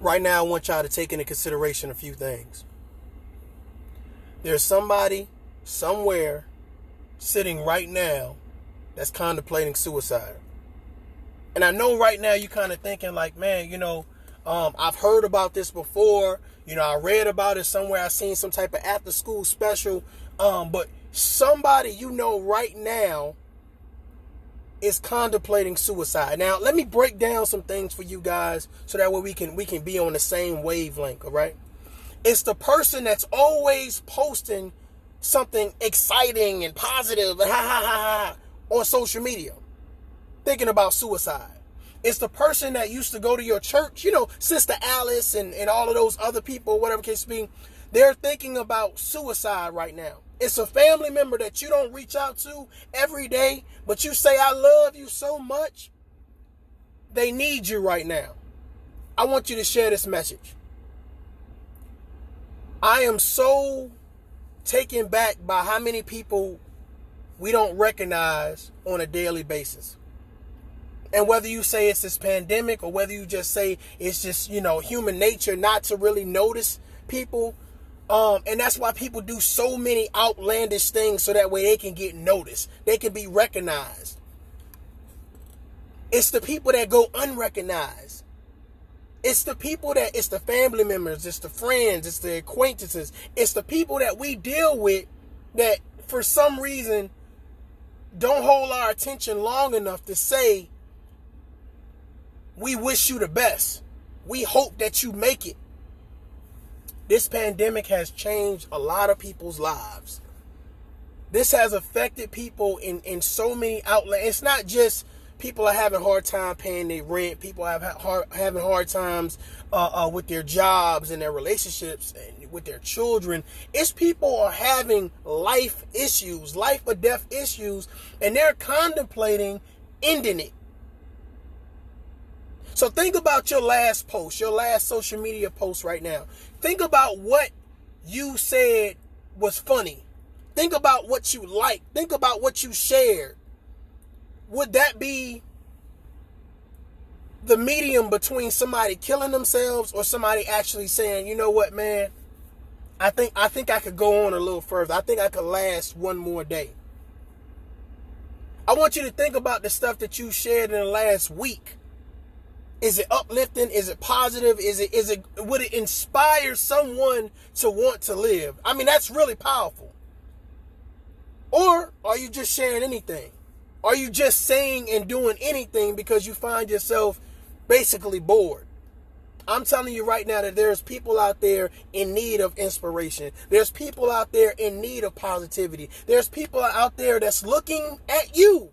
Right now, I want y'all to take into consideration a few things. There's somebody somewhere sitting right now that's contemplating suicide. And I know right now you're kind of thinking like, man, I've heard about this before. I read about it somewhere. I seen some type of after school special. But somebody right now is contemplating suicide. Now, let me break down some things for you guys so that way we can be on the same wavelength, all right? It's the person that's always posting something exciting and positive and on social media, thinking about suicide. It's the person that used to go to your church, Sister Alice and all of those other people, whatever case be. They're thinking about suicide right now. It's a family member that you don't reach out to every day, but you say, I love you so much. They need you right now. I want you to share this message. I am so taken back by how many people we don't recognize on a daily basis. And whether you say it's this pandemic or whether you just say it's just, human nature not to really notice people. And that's why people do so many outlandish things so that way they can get noticed. They can be recognized. It's the people that go unrecognized. It's the family members, it's the friends, it's the acquaintances. It's the people that we deal with that for some reason don't hold our attention long enough to say, we wish you the best. We hope that you make it. This pandemic has changed a lot of people's lives. This has affected people in so many outlets. It's not just people are having a hard time paying their rent. People having hard times with their jobs and their relationships and with their children. It's people are having life issues, life or death issues, and they're contemplating ending it. So think about your last post, your last social media post right now. Think about what you said was funny. Think about what you liked. Think about what you shared. Would that be the medium between somebody killing themselves or somebody actually saying, you know what, man, I think I could go on a little further. I think I could last one more day. I want you to think about the stuff that you shared in the last week. Is it uplifting? Is it positive? Would it inspire someone to want to live? I mean, that's really powerful. Or are you just sharing anything? Are you just saying and doing anything because you find yourself basically bored? I'm telling you right now that there's people out there in need of inspiration. There's people out there in need of positivity. There's people out there that's looking at you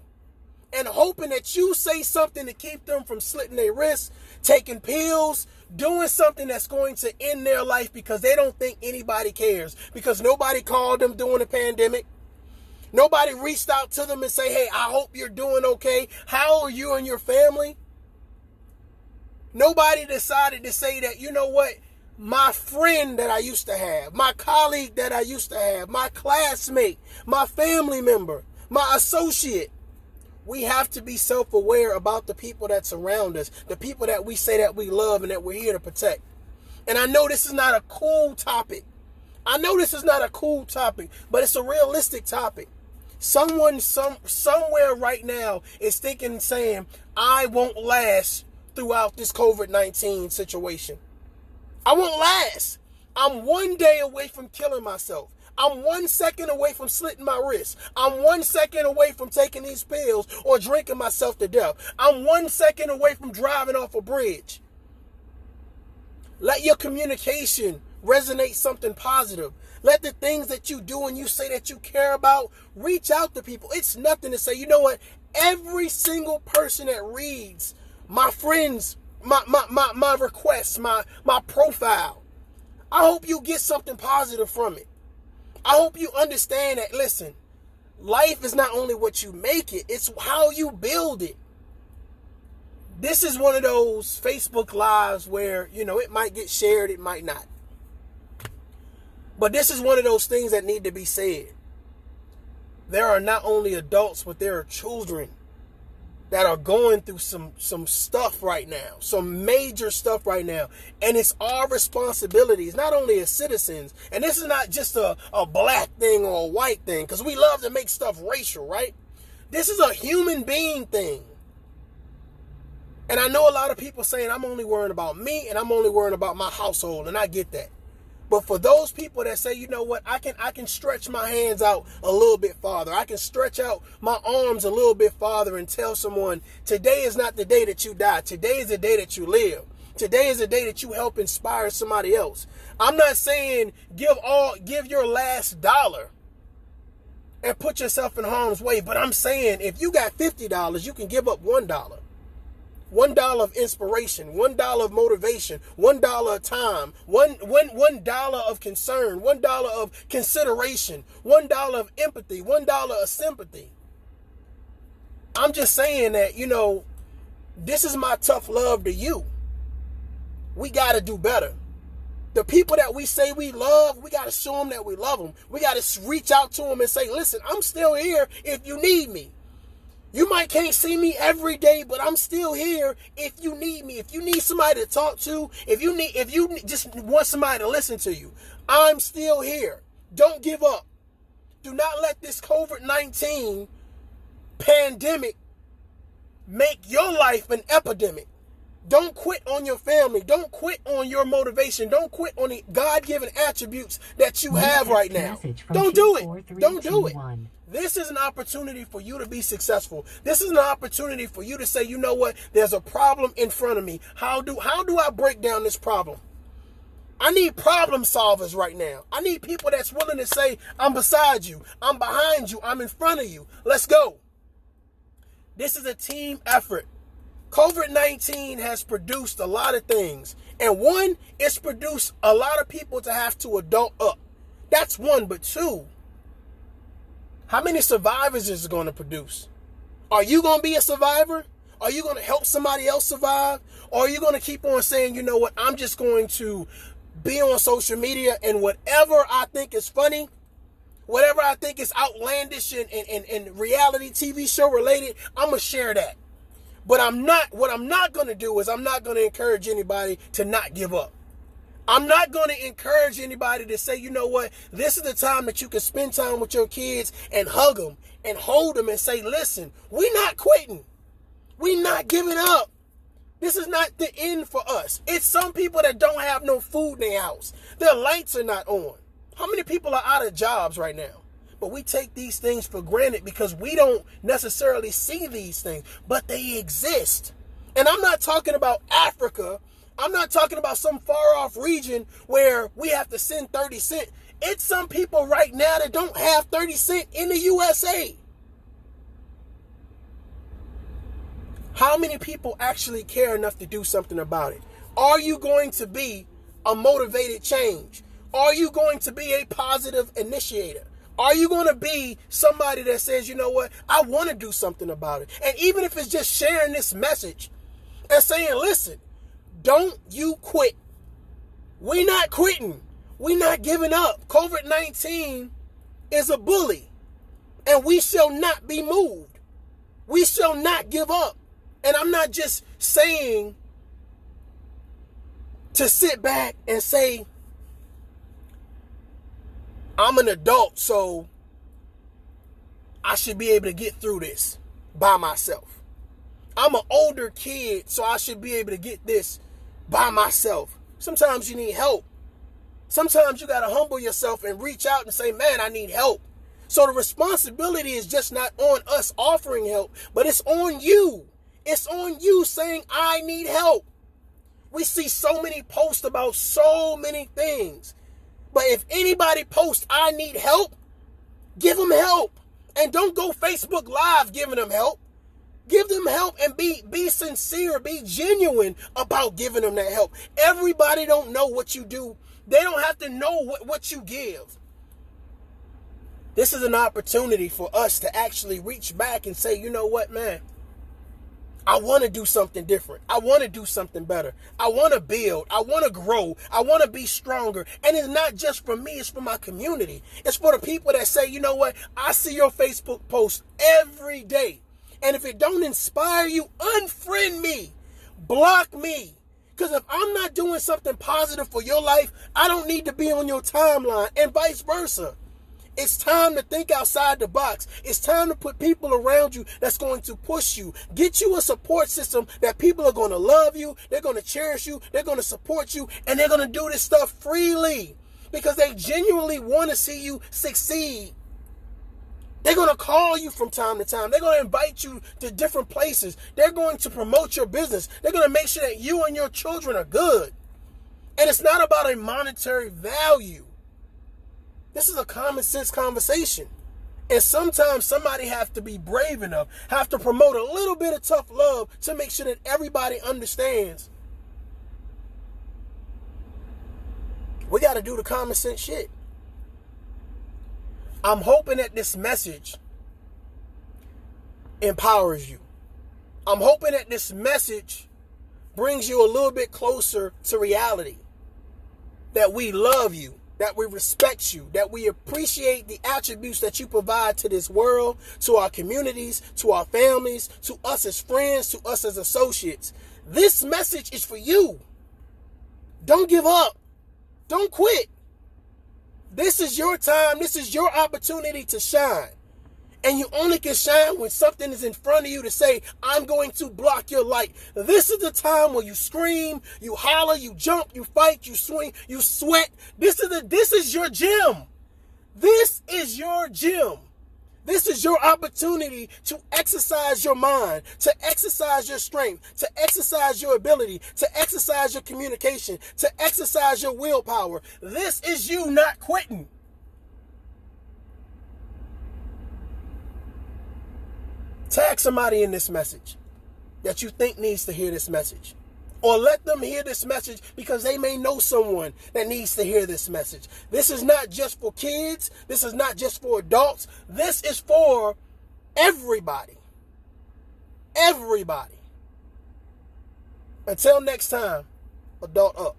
and hoping that you say something to keep them from slitting their wrists, taking pills, doing something that's going to end their life because they don't think anybody cares. Because nobody called them during the pandemic. Nobody reached out to them and say, hey, I hope you're doing okay. How are you and your family? Nobody decided to say that, you know what? My friend that I used to have, my colleague that I used to have, my classmate, my family member, my associate. We have to be self-aware about the people that surround us, the people that we say that we love and that we're here to protect. And I know this is not a cool topic. But it's a realistic topic. Someone somewhere right now is thinking and saying, I won't last throughout this COVID-19 situation. I won't last. I'm one day away from killing myself. I'm 1 second away from slitting my wrist. I'm 1 second away from taking these pills or drinking myself to death. I'm 1 second away from driving off a bridge. Let your communication resonate something positive. Let the things that you do and you say that you care about, reach out to people. It's nothing to say, you know what? Every single person that reads my friends, my requests, my profile, I hope you get something positive from it. I hope you understand that, listen, life is not only what you make it, it's how you build it. This is one of those Facebook Lives where, it might get shared, it might not. But this is one of those things that need to be said. There are not only adults, but there are children that are going through some stuff right now, some major stuff right now. And it's our responsibilities, not only as citizens, and this is not just a black thing or a white thing, because we love to make stuff racial, right? This is a human being thing. And I know a lot of people saying, I'm only worrying about me and I'm only worrying about my household, and I get that. But for those people that say, you know what, I can stretch my hands out a little bit farther. I can stretch out my arms a little bit farther and tell someone, today is not the day that you die. Today is the day that you live. Today is the day that you help inspire somebody else. I'm not saying give your last dollar and put yourself in harm's way. But I'm saying if you got $50, you can give up $1. $1 of inspiration, $1 of motivation, $1 of time, $1 of concern, $1 of consideration, $1 of empathy, $1 of sympathy. I'm just saying that, this is my tough love to you. We got to do better. The people that we say we love, we got to show them that we love them. We got to reach out to them and say, listen, I'm still here if you need me. You can't see me every day, but I'm still here if you need me. If you need somebody to talk to, if you just want somebody to listen to you, I'm still here. Don't give up. Do not let this COVID-19 pandemic make your life an epidemic. Don't quit on your family. Don't quit on your motivation. Don't quit on the God-given attributes that you have right now. Don't do it. Don't do it. This is an opportunity for you to be successful. This is an opportunity for you to say, you know what? There's a problem in front of me. How do I break down this problem? I need problem solvers right now. I need people that's willing to say, I'm beside you. I'm behind you. I'm in front of you. Let's go. This is a team effort. COVID-19 has produced a lot of things. And one, it's produced a lot of people to have to adult up. That's one. But two, how many survivors is it going to produce? Are you going to be a survivor? Are you going to help somebody else survive? Or are you going to keep on saying, you know what, I'm just going to be on social media and whatever I think is funny, whatever I think is outlandish and reality TV show related, I'm going to share that. But what I'm not going to do is I'm not going to encourage anybody to not give up. I'm not going to encourage anybody to say, you know what, this is the time that you can spend time with your kids and hug them and hold them and say, listen, we're not quitting. We're not giving up. This is not the end for us. It's some people that don't have no food in their house. Their lights are not on. How many people are out of jobs right now? But we take these things for granted because we don't necessarily see these things, but they exist. And I'm not talking about Africa. I'm not talking about some far off region where we have to send 30 cents. It's some people right now that don't have 30 cents in the USA. How many people actually care enough to do something about it? Are you going to be a motivated change? Are you going to be a positive initiator? Are you going to be somebody that says, you know what, I want to do something about it? And even if it's just sharing this message and saying, listen, don't you quit. We're not quitting. We're not giving up. COVID-19 is a bully, and we shall not be moved. We shall not give up. And I'm not just saying to sit back and say, I'm an adult, so I should be able to get through this by myself. I'm an older kid, so I should be able to get this by myself. Sometimes you need help. Sometimes you got to humble yourself and reach out and say, man, I need help. So the responsibility is just not on us offering help, but it's on you. It's on you saying, I need help. We see so many posts about so many things. But if anybody posts, I need help, give them help. And don't go Facebook Live giving them help. Give them help and be sincere, be genuine about giving them that help. Everybody don't know what you do. They don't have to know what you give. This is an opportunity for us to actually reach back and say, you know what, man? I want to do something different. I want to do something better. I want to build. I want to grow. I want to be stronger. And it's not just for me. It's for my community. It's for the people that say, you know what? I see your Facebook post every day. And if it don't inspire you, unfriend me. Block me. Because if I'm not doing something positive for your life, I don't need to be on your timeline, and vice versa. It's time to think outside the box. It's time to put people around you that's going to push you. Get you a support system that people are going to love you, they're going to cherish you, they're going to support you, and they're going to do this stuff freely because they genuinely want to see you succeed. They're going to call you from time to time. They're going to invite you to different places. They're going to promote your business. They're going to make sure that you and your children are good. And it's not about a monetary value. This is a common sense conversation. And sometimes somebody has to be brave enough, have to promote a little bit of tough love to make sure that everybody understands. We got to do the common sense shit. I'm hoping that this message empowers you. I'm hoping that this message brings you a little bit closer to reality. That we love you, that we respect you, that we appreciate the attributes that you provide to this world, to our communities, to our families, to us as friends, to us as associates. This message is for you. Don't give up. Don't quit. This is your time. This is your opportunity to shine. And you only can shine when something is in front of you to say, I'm going to block your light. This is the time where you scream, you holler, you jump, you fight, you swing, you sweat. This is your gym. This is your gym. This is your opportunity to exercise your mind, to exercise your strength, to exercise your ability, to exercise your communication, to exercise your willpower. This is you not quitting. Tag somebody in this message that you think needs to hear this message. Or let them hear this message because they may know someone that needs to hear this message. This is not just for kids. This is not just for adults. This is for everybody. Everybody. Until next time, adult up.